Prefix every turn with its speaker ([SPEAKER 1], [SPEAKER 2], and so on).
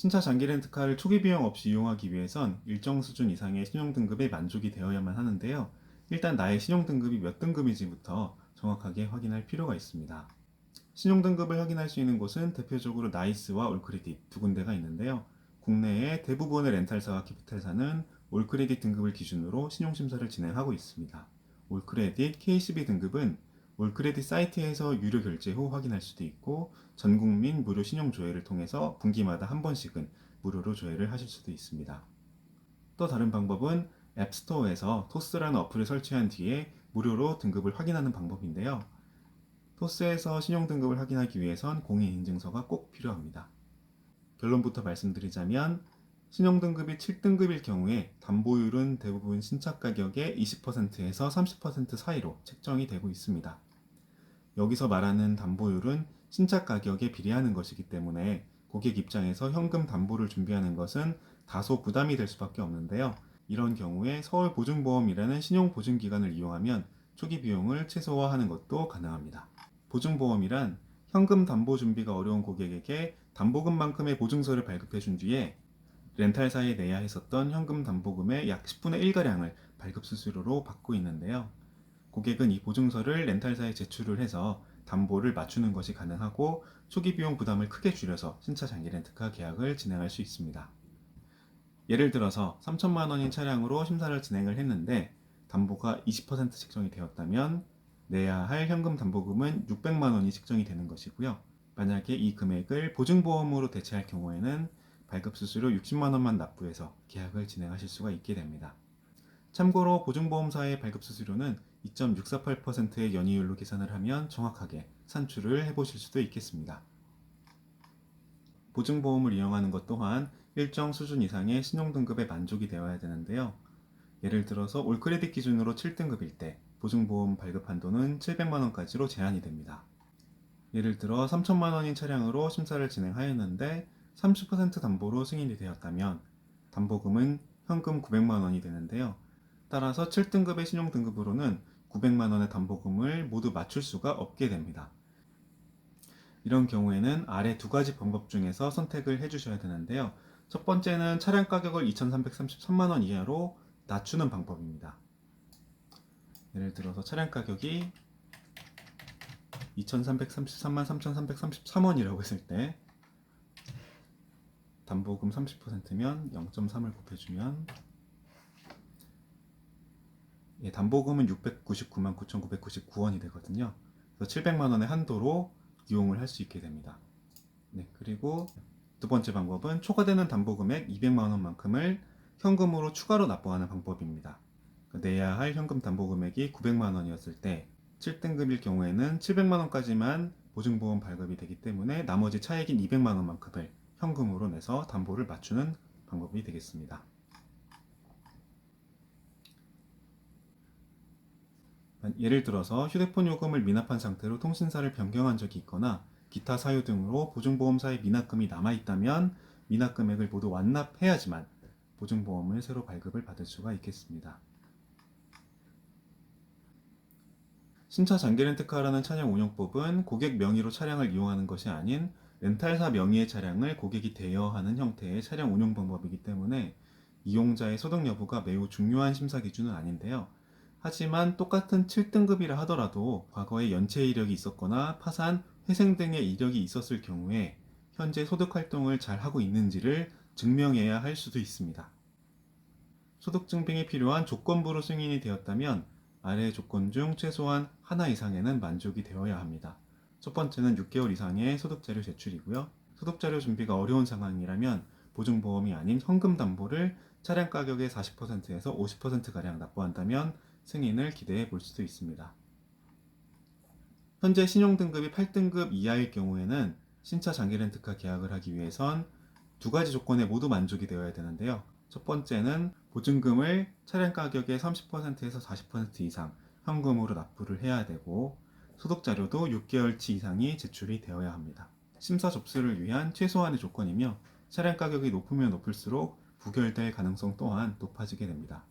[SPEAKER 1] 신차 장기 렌트카를 초기 비용 없이 이용하기 위해선 일정 수준 이상의 신용등급에 만족이 되어야만 하는데요. 일단 나의 신용등급이 몇 등급인지부터 정확하게 확인할 필요가 있습니다. 신용등급을 확인할 수 있는 곳은 대표적으로 나이스와 올크레딧 두 군데가 있는데요. 국내의 대부분의 렌탈사와 기프텔사는 올크레딧 등급을 기준으로 신용심사를 진행하고 있습니다. 올크레딧 KCB 등급은 올크레딧 사이트에서 유료 결제 후 확인할 수도 있고 전국민 무료 신용조회를 통해서 분기마다 한 번씩은 무료로 조회를 하실 수도 있습니다. 또 다른 방법은 앱스토어에서 토스라는 어플을 설치한 뒤에 무료로 등급을 확인하는 방법인데요. 토스에서 신용등급을 확인하기 위해선 공인인증서가 꼭 필요합니다. 결론부터 말씀드리자면 신용등급이 7등급일 경우에 담보율은 대부분 신차 가격의 20%에서 30% 사이로 책정이 되고 있습니다. 여기서 말하는 담보율은 신차 가격에 비례하는 것이기 때문에 고객 입장에서 현금 담보를 준비하는 것은 다소 부담이 될 수밖에 없는데요. 이런 경우에 서울보증보험이라는 신용보증기관을 이용하면 초기 비용을 최소화하는 것도 가능합니다. 보증보험이란 현금 담보 준비가 어려운 고객에게 담보금만큼의 보증서를 발급해 준 뒤에 렌탈사에 내야 했었던 현금 담보금의 약 10분의 1가량을 발급 수수료로 받고 있는데요. 고객은 이 보증서를 렌탈사에 제출을 해서 담보를 맞추는 것이 가능하고 초기 비용 부담을 크게 줄여서 신차 장기 렌트카 계약을 진행할 수 있습니다. 예를 들어서 3천만 원인 차량으로 심사를 진행을 했는데 담보가 20% 책정이 되었다면 내야 할 현금 담보금은 600만 원이 책정이 되는 것이고요. 만약에 이 금액을 보증보험으로 대체할 경우에는 발급 수수료 60만 원만 납부해서 계약을 진행하실 수가 있게 됩니다. 참고로 보증보험사의 발급 수수료는 2.648%의 연이율로 계산을 하면 정확하게 산출을 해보실 수도 있겠습니다. 보증보험을 이용하는 것 또한 일정 수준 이상의 신용등급에 만족이 되어야 되는데요. 예를 들어서 올크레딧 기준으로 7등급일 때 보증보험 발급 한도는 700만원까지로 제한이 됩니다. 예를 들어 3천만원인 차량으로 심사를 진행하였는데 30% 담보로 승인이 되었다면 담보금은 현금 900만원이 되는데요. 따라서 7등급의 신용등급으로는 900만원의 담보금을 모두 맞출 수가 없게 됩니다. 이런 경우에는 아래 두 가지 방법 중에서 선택을 해주셔야 되는데요. 첫 번째는 차량 가격을 2,333만원 이하로 낮추는 방법입니다. 예를 들어서 차량 가격이 2,333만 3,333원이라고 했을 때 담보금 30%면 0.3을 곱해주면 담보금은 699만 9,999원이 되거든요. 그래서 700만원의 한도로 이용을 할 수 있게 됩니다. 그리고 두 번째 방법은 초과되는 담보금액 200만원만큼을 현금으로 추가로 납부하는 방법입니다. 내야 할 현금 담보금액이 900만원이었을 때 7등급일 경우에는 700만원까지만 보증보험 발급이 되기 때문에 나머지 차액인 200만원만큼을 현금으로 내서 담보를 맞추는 방법이 되겠습니다. 예를 들어서 휴대폰 요금을 미납한 상태로 통신사를 변경한 적이 있거나 기타 사유 등으로 보증보험사의 미납금이 남아있다면 미납금액을 모두 완납해야지만 보증보험을 새로 발급을 받을 수가 있겠습니다. 신차 장기 렌트카라는 차량 운영법은 고객 명의로 차량을 이용하는 것이 아닌 렌탈사 명의의 차량을 고객이 대여하는 형태의 차량 운영 방법이기 때문에 이용자의 소득 여부가 매우 중요한 심사 기준은 아닌데요. 하지만 똑같은 7등급이라 하더라도 과거에 연체 이력이 있었거나 파산, 회생 등의 이력이 있었을 경우에 현재 소득 활동을 잘 하고 있는지를 증명해야 할 수도 있습니다. 소득 증빙이 필요한 조건부로 승인이 되었다면 아래 조건 중 최소한 하나 이상에는 만족이 되어야 합니다. 첫 번째는 6개월 이상의 소득자료 제출이고요. 소득자료 준비가 어려운 상황이라면 보증보험이 아닌 현금 담보를 차량 가격의 40%에서 50%가량 납부한다면 승인을 기대해 볼 수도 있습니다. 현재 신용등급이 8등급 이하일 경우에는 신차 장기 렌트카 계약을 하기 위해선 두 가지 조건에 모두 만족이 되어야 되는데요. 첫 번째는 보증금을 차량 가격의 30%에서 40% 이상 현금으로 납부를 해야 되고 소득자료도 6개월치 이상이 제출이 되어야 합니다. 심사 접수를 위한 최소한의 조건이며 차량 가격이 높으면 높을수록 부결될 가능성 또한 높아지게 됩니다.